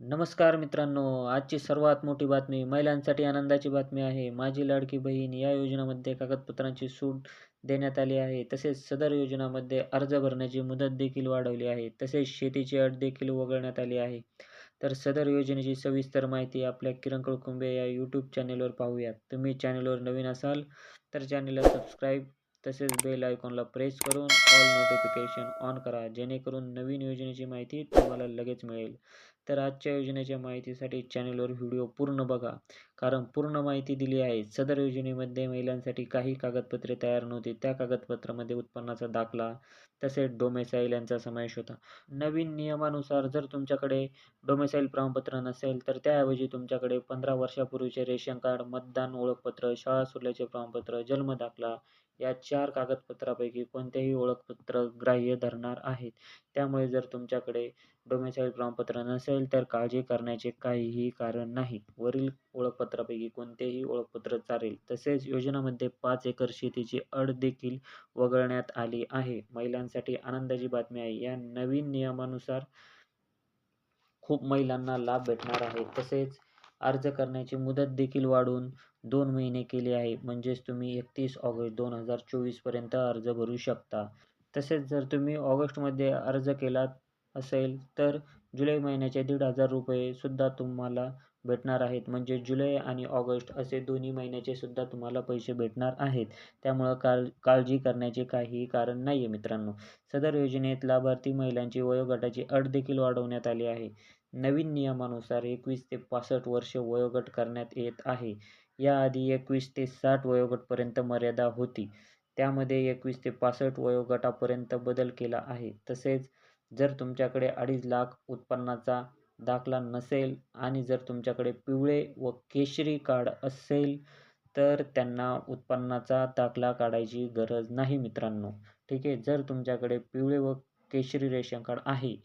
नमस्कार मित्रांनो, आजची सर्वात मोठी बातमी महिलांसाठी आनंदाची बातमी आहे. माझी लाडकी बहीण या योजनेमध्ये कागदपत्रांची सूट देण्यात आली आहे. तसेच सदर योजनामध्ये अर्ज भरण्याची मुदत देखील वाढवली आहे. तसेच शेतीची अट देखील वगळण्यात आली आहे. तर सदर योजनेची सविस्तर माहिती आपल्या किरण कळकुंबे या यूट्यूब चॅनेलवर पाहूयात. तुम्ही चॅनेलवर नवीन असाल तर चॅनेलला सबस्क्राईब तसेच बेल आयकॉनला प्रेस करून ऑल नोटिफिकेशन ऑन करा, जेणेकरून नवीन योजनेची माहिती तुम्हाला लगेच मिळेल. तर आजच्या योजनेच्या माहितीसाठी चॅनेलवर व्हिडिओ पूर्ण बघा, कारण पूर्ण माहिती दिली आहे. सदर योजनेमध्ये महिलांसाठी काही कागदपत्रे तयार नव्हती. त्या कागदपत्रामध्ये उत्पन्नाचा दाखला तसेच डोमेसाईल यांचा समावेश होता. नवीन नियमानुसार जर तुमच्याकडे डोमेसाईल प्रमाणपत्र नसेल तर त्याऐवजी तुमच्याकडे 15 वर्षापूर्वीचे रेशन कार्ड, मतदान ओळखपत्र, शाळा सुटल्याचे प्रमाणपत्र, जन्म दाखला या 4 कागदपत्रापैकी कोणतेही ओळखपत्र ग्राह्य धरणार आहेत. त्यामुळे जर तुमच्याकडे डोमेसाईल प्रमाणपत्र नसेल तर काळजी करण्याचे काहीही कारण नाही. वरील ओळखपत्रापैकी कोणतेही ओळखपत्र चालेल. तसेच योजनेमध्ये 5 एकर शेतीची अट देखील वगळण्यात आली आहे. महिलांसाठी आनंदाची बातमी आहे. या नवीन नियमानुसार खूप महिलांना लाभ भेटणार आहे. तसेच अर्ज करण्याची मुदत देखील वाढवून 2 महिने केली आहे. म्हणजेच तुम्ही 31 ऑगस्ट 2024 पर्यंत अर्ज भरू शकता. तसेच जर तुम्ही ऑगस्टमध्ये अर्ज केलात असेल तर जुलै महिन्याचे ₹1,500 सुद्धा तुम्हाला भेटणार आहेत. म्हणजे जुलै आणि ऑगस्ट असे दोन्ही महिन्याचे सुद्धा तुम्हाला पैसे भेटणार आहेत. त्यामुळं काळजी करण्याचे काहीही कारण नाही आहे मित्रांनो. सदर योजनेत लाभार्थी महिलांची वयोगटाची अट देखील वाढवण्यात आली आहे. नवीन नियमानुसार 21 ते 65 वर्षे वयोगट करण्यात येत आहे. याआधी 21 ते 60 वयोगटापर्यंत मर्यादा होती. त्यामध्ये 21 ते 65 वयोगटापर्यंत बदल केला आहे. तसेच जर तुमच्याकडे 2.5 लाख उत्पन्नाचा दाखला नसेल आणि जर तुमच्याकडे पिवळे व केशरी कार्ड असेल तर त्यांना उत्पन्नाचा दाखला काढायची गरज नाही मित्रांनो. ठीक आहे. जर तुमच्याकडे पिवळे व केशरी रेशन कार्ड आहे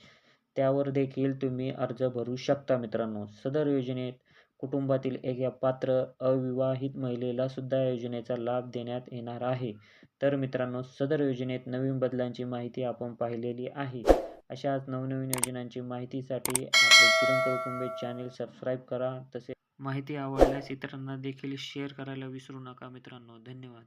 त्यावर देखील तुम्ही अर्ज भरू शकता मित्रांनो. सदर योजनेत कुटुंबातील एका पात्र अविवाहित महिलेला सुद्धा योजनेचा लाभ देण्यात येणार आहे. तर मित्रांनो, सदर योजनेत नवीन बदलांची माहिती आपण पाहिलेली आहे. अशाच नवनवीन योजनांची माहितीसाठी आपले किरण कळकुंबे चॅनेल सबस्क्राईब करा. तसेच माहिती आवडल्यास इतरांना देखील शेअर करायला विसरू नका मित्रांनो. धन्यवाद.